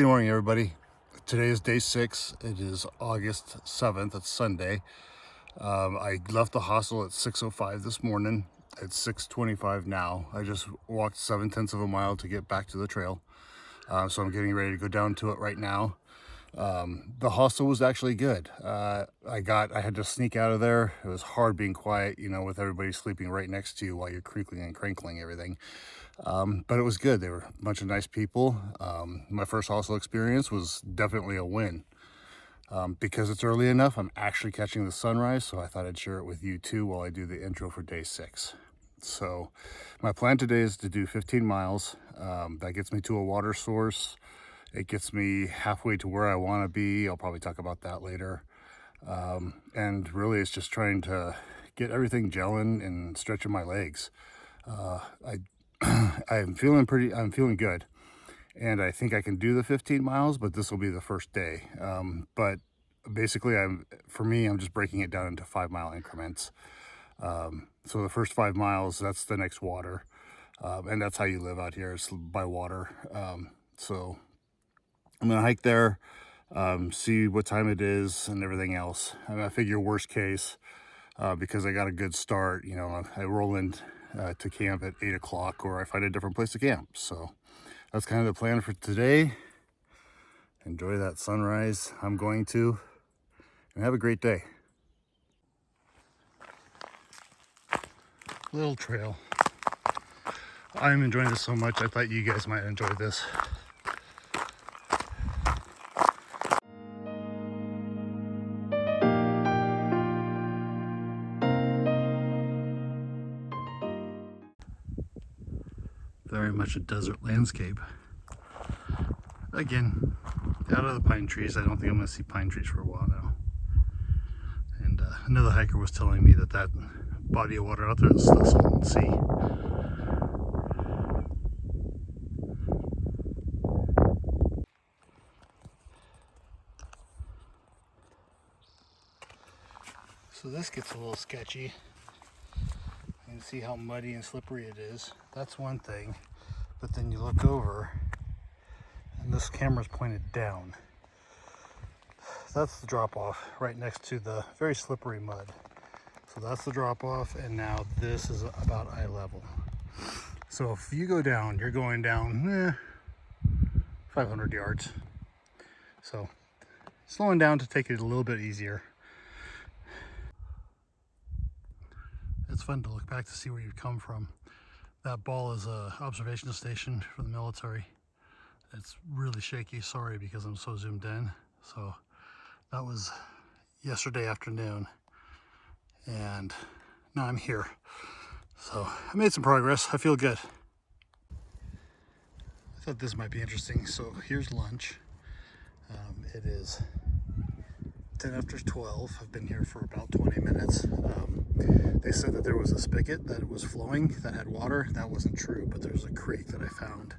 Good morning, everybody. Today is day 6. It is August 7th. It's Sunday. I left the hostel at 6:05 this morning. It's 6:25 now. I just walked 7/10 of a mile to get back to the trail. So I'm getting ready to go down to it right now. The hostel was actually good. I had to sneak out of there. It was hard being quiet, with everybody sleeping right next to you while you're crinkling and crankling everything. But it was good. They were a bunch of nice people. My first hostel experience was definitely a win. Because it's early enough, I'm actually catching the sunrise, so I thought I'd share it with you too while I do the intro for day 6. So my plan today is to do 15 miles. That gets me to a water source. It gets me halfway to where I want to be. I'll probably talk about that later. And really it's just trying to get everything gelling and stretching my legs. I'm feeling good. And I think I can do the 15 miles, but this will be the first day. But basically, I'm just breaking it down into 5-mile increments. So the first 5 miles, that's the next water. And that's how you live out here, it's by water. So I'm gonna hike there, see what time it is and everything else. I figure worst case, because I got a good start, I roll in to camp at 8 o'clock, or I find a different place to camp. So that's kind of the plan for today. Enjoy that sunrise. I'm going to, and have a great day. Little trail. I'm enjoying this so much, I thought you guys might enjoy this. Very much a desert landscape. Again, out of the pine trees. I don't think I'm going to see pine trees for a while now. And another hiker was telling me that body of water out there is the Salton Sea. So this gets a little sketchy. You can see how muddy and slippery it is. That's one thing. But then you look over and this camera's pointed down. That's the drop off right next to the very slippery mud. So that's the drop off, and now this is about eye level. So if you go down, you're going down 500 yards. So slowing down to take it a little bit easier. It's fun to look back to see where you've come from. That ball is a observation station for the military. It's really shaky, sorry, because I'm so zoomed in. So that was yesterday afternoon, and now I'm here. So I made some progress. I feel good. I thought this might be interesting. So here's lunch. It is 10 after 12. I've been here for about 20 minutes. They said that there was a spigot that was flowing that had water. That wasn't true, but there's a creek that I found.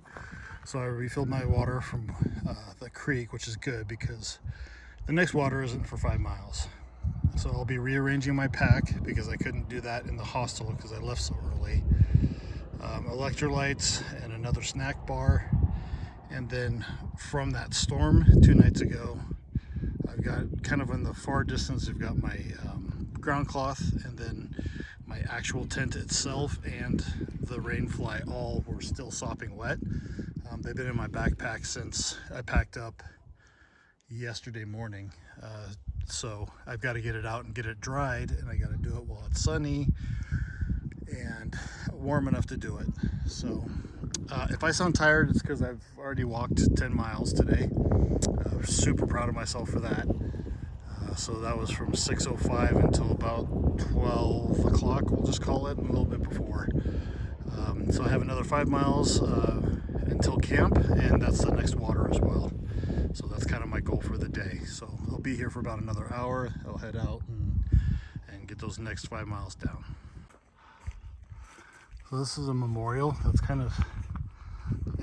So I refilled my water from the creek, which is good because the next water isn't for 5 miles. So I'll be rearranging my pack because I couldn't do that in the hostel because I left so early. Electrolytes and another snack bar. And then from that storm 2 nights ago, I've got kind of in the far distance, I've got my ground cloth, and then my actual tent itself and the rain fly all were still sopping wet. They've been in my backpack since I packed up yesterday morning. So I've got to get it out and get it dried, and I got to do it while it's sunny and warm enough to do it. So if I sound tired, it's because I've already walked 10 miles today. I'm super proud of myself for that. So that was from 6:05 until about 12 o'clock, we'll just call it, and a little bit before. So I have another 5 miles until camp, and that's the next water as well. So that's kind of my goal for the day. So I'll be here for about another hour. I'll head out and get those next 5 miles down. So this is a memorial that's kind of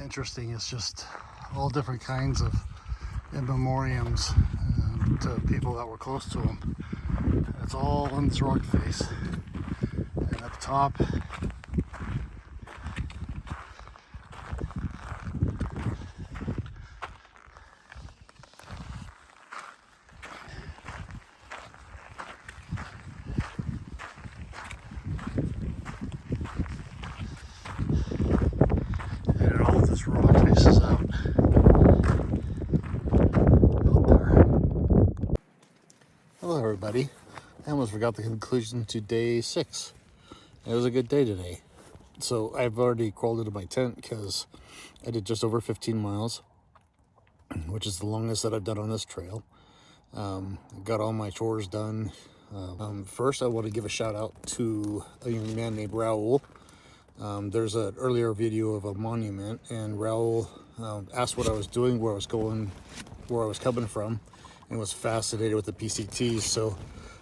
interesting. It's just all different kinds of in memoriams to people that were close to him. It's all on this rock face. And up top, everybody. I almost forgot the conclusion to day 6. It was a good day today. So I've already crawled into my tent because I did just over 15 miles, which is the longest that I've done on this trail. Got all my chores done. First, I want to give a shout out to a young man named Raul. There's an earlier video of a monument, and Raul asked what I was doing, where I was going, where I was coming from, and was fascinated with the PCT. So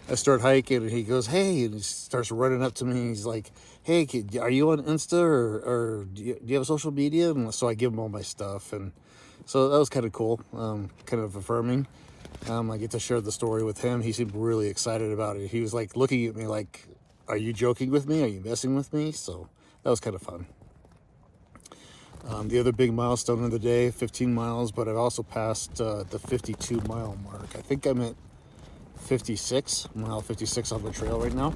I start hiking, and he goes, "Hey," and he starts running up to me. And he's like, "Hey, kid, are you on Insta or do you have social media?" And so I give him all my stuff, and so that was kind of cool, kind of affirming. I get to share the story with him. He seemed really excited about it. He was like looking at me like, "Are you joking with me? Are you messing with me?" So that was kind of fun. The other big milestone of the day, 15 miles, but I've also passed the 52 mile mark. I think I'm at 56, mile 56 on the trail right now.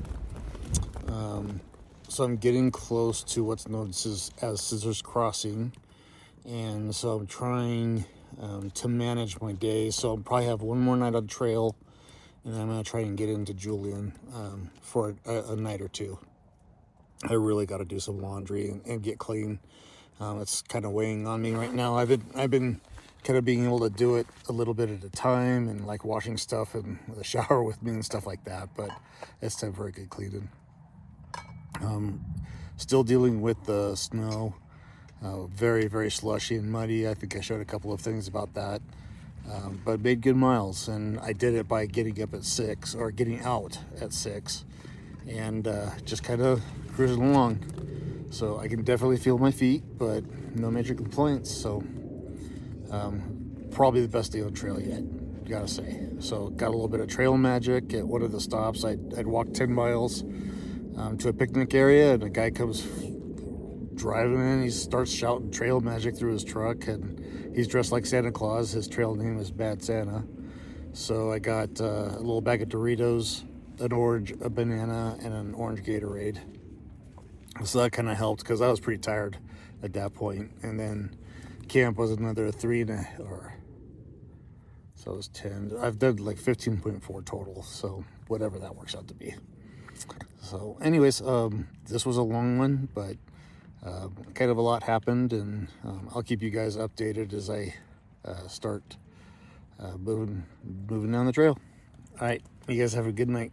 So I'm getting close to what's known as Scissors Crossing. And so I'm trying to manage my day. So I'll probably have one more night on trail, and I'm going to try and get into Julian for a night or two. I really got to do some laundry and get clean. It's kind of weighing on me right now. I've been kind of being able to do it a little bit at a time, and like washing stuff in the shower with me and stuff like that. But it's time for a good cleaning. Still dealing with the snow. Very, very slushy and muddy. I think I showed a couple of things about that. But made good miles, and I did it by getting up at 6, or getting out at 6, and just kind of cruising along. So I can definitely feel my feet, but no major complaints. So probably the best day on trail yet, gotta say. So got a little bit of trail magic at one of the stops. I'd walked 10 miles to a picnic area, and a guy comes driving in. He starts shouting trail magic through his truck, and he's dressed like Santa Claus. His trail name is Bad Santa. So I got a little bag of Doritos, an orange, a banana, and an orange Gatorade. So that kind of helped because I was pretty tired at that point. And then camp was another 3 so it was 10. I've done like 15.4 total, so whatever that works out to be. So anyways, this was a long one, but kind of a lot happened, and I'll keep you guys updated as I start moving down the trail. All right, you guys have a good night.